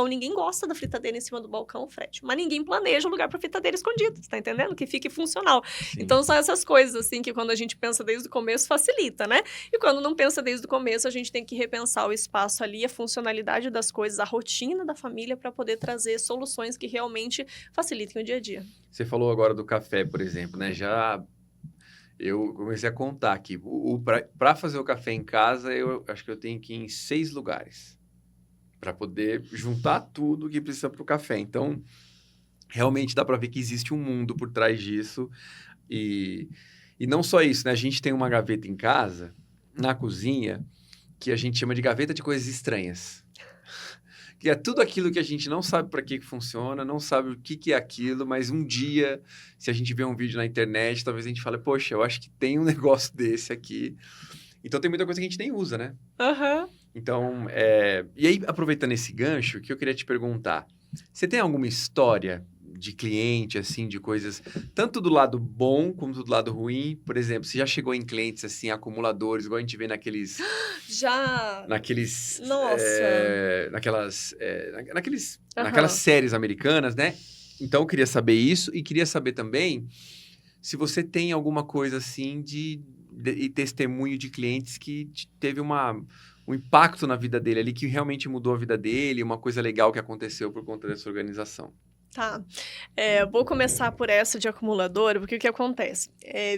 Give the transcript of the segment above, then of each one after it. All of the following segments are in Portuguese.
ninguém gosta da fritadeira em cima do balcão, Fred, mas ninguém planeja um lugar para fritadeira escondido, você tá entendendo? Que fique funcional. Sim. Então são essas coisas, assim, que quando a gente pensa desde o começo, facilita, né? E quando não pensa desde o começo, a gente tem que repensar o espaço ali, a funcionalidade das coisas, a rotina da família para poder trazer soluções que realmente facilitem o dia a dia. Você falou agora do café, por exemplo, né? Eu comecei a contar aqui. Para fazer o café em casa, eu acho que eu tenho que ir em 6 lugares para poder juntar tudo que precisa para o café. Então, realmente dá para ver que existe um mundo por trás disso. E, e não só isso, né? A gente tem uma gaveta em casa, na cozinha, que a gente chama de gaveta de coisas estranhas. Que é tudo aquilo que a gente não sabe para que funciona, não sabe o que é aquilo, mas um dia, se a gente vê um vídeo na internet, talvez a gente fale, poxa, eu acho que tem um negócio desse aqui. Então, tem muita coisa que a gente nem usa, né? Aham. Então, e aí, aproveitando esse gancho, que eu queria te perguntar, você tem alguma história de cliente, assim, de coisas, tanto do lado bom como do lado ruim? Por exemplo, você já chegou em clientes, assim, acumuladores, igual a gente vê Já. naqueles, Nossa. naquelas Aham. séries americanas, né? Então, eu queria saber isso e queria saber também se você tem alguma coisa assim e testemunho de clientes que teve um impacto na vida dele ali, que realmente mudou a vida dele, uma coisa legal que aconteceu por conta dessa organização. Tá. Vou começar por essa de acumuladora, porque o que acontece?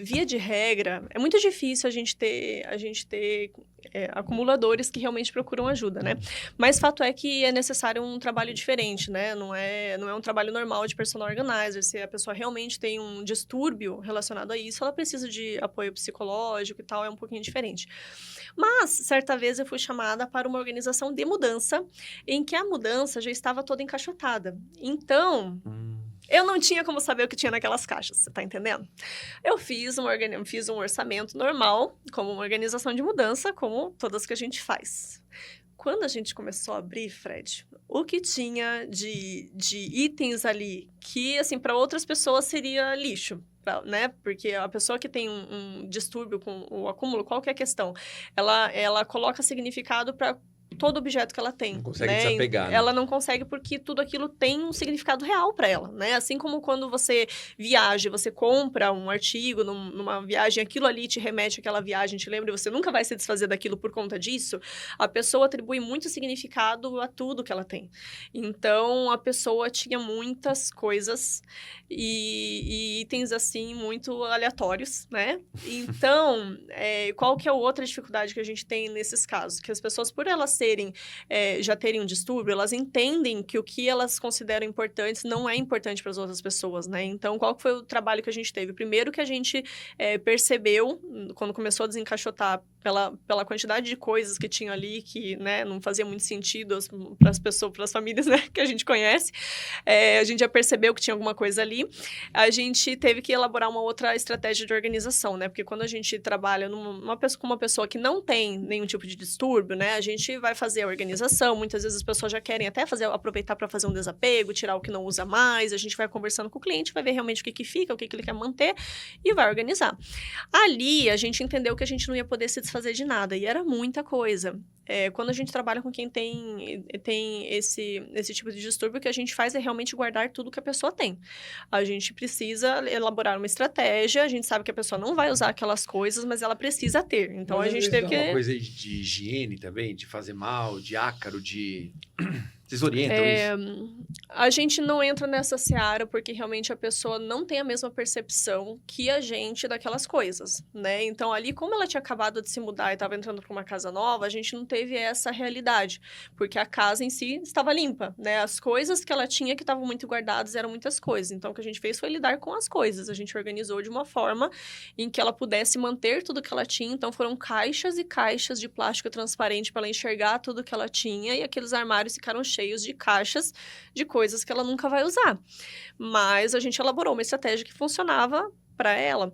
Via de regra, é muito difícil a gente ter acumuladores que realmente procuram ajuda, né? Mas fato é que é necessário um trabalho diferente, né? Não é um trabalho normal de personal organizer. Se a pessoa realmente tem um distúrbio relacionado a isso, ela precisa de apoio psicológico e tal, é um pouquinho diferente. Mas, certa vez, eu fui chamada para uma organização de mudança, em que a mudança já estava toda encaixotada. Então, eu não tinha como saber o que tinha naquelas caixas, você tá entendendo? Eu fiz um orçamento normal, como uma organização de mudança, como todas que a gente faz. Quando a gente começou a abrir, Fred, o que tinha de itens ali que, assim, para outras pessoas seria lixo, né? Porque a pessoa que tem um distúrbio com o acúmulo, qual que é a questão? Ela coloca significado para todo objeto que ela Não tem, consegue né? desapegar, né? Ela não consegue porque tudo aquilo tem um significado real para ela, né? Assim como quando você viaja, você compra um artigo numa viagem, aquilo ali te remete àquela viagem, te lembra, e você nunca vai se desfazer daquilo por conta disso, a pessoa atribui muito significado a tudo que ela tem. Então, a pessoa tinha muitas coisas e itens, assim, muito aleatórios, né? Então, qual que é a outra dificuldade que a gente tem nesses casos? Que as pessoas, por elas já terem um distúrbio, elas entendem que o que elas consideram importantes não é importante para as outras pessoas, né? Então, qual que foi o trabalho que a gente teve? Primeiro que a gente percebeu, quando começou a desencaixotar pela quantidade de coisas que tinha ali, que, né, não fazia muito sentido para as pessoas, para as famílias, né, que a gente conhece, a gente já percebeu que tinha alguma coisa ali. A gente teve que elaborar uma outra estratégia de organização, né? Porque quando a gente trabalha com uma pessoa que não tem nenhum tipo de distúrbio, né? A gente vai fazer a organização, muitas vezes as pessoas já querem até aproveitar para fazer um desapego, tirar o que não usa mais, a gente vai conversando com o cliente, vai ver realmente o que fica, o que ele quer manter e vai organizar. Ali, a gente entendeu que a gente não ia poder se desfazer de nada, e era muita coisa. Quando a gente trabalha com quem tem esse tipo de distúrbio, o que a gente faz é realmente guardar tudo que a pessoa tem. A gente precisa elaborar uma estratégia, a gente sabe que a pessoa não vai usar aquelas coisas, mas ela precisa ter. Então, Mas a às gente vezes teve dá uma que... coisa aí de higiene também, de fazer mal, de ácaro, de... Vocês orientam É, isso? a gente não entra nessa seara porque realmente a pessoa não tem a mesma percepção que a gente daquelas coisas, né? Então, ali, como ela tinha acabado de se mudar e estava entrando para uma casa nova, a gente não teve essa realidade, porque a casa em si estava limpa, né? As coisas que ela tinha que estavam muito guardadas eram muitas coisas. Então, o que a gente fez foi lidar com as coisas. A gente organizou de uma forma em que ela pudesse manter tudo que ela tinha. Então, foram caixas e caixas de plástico transparente para ela enxergar tudo que ela tinha, e aqueles armários ficaram cheios de caixas de coisas que ela nunca vai usar. Mas a gente elaborou uma estratégia que funcionava para ela.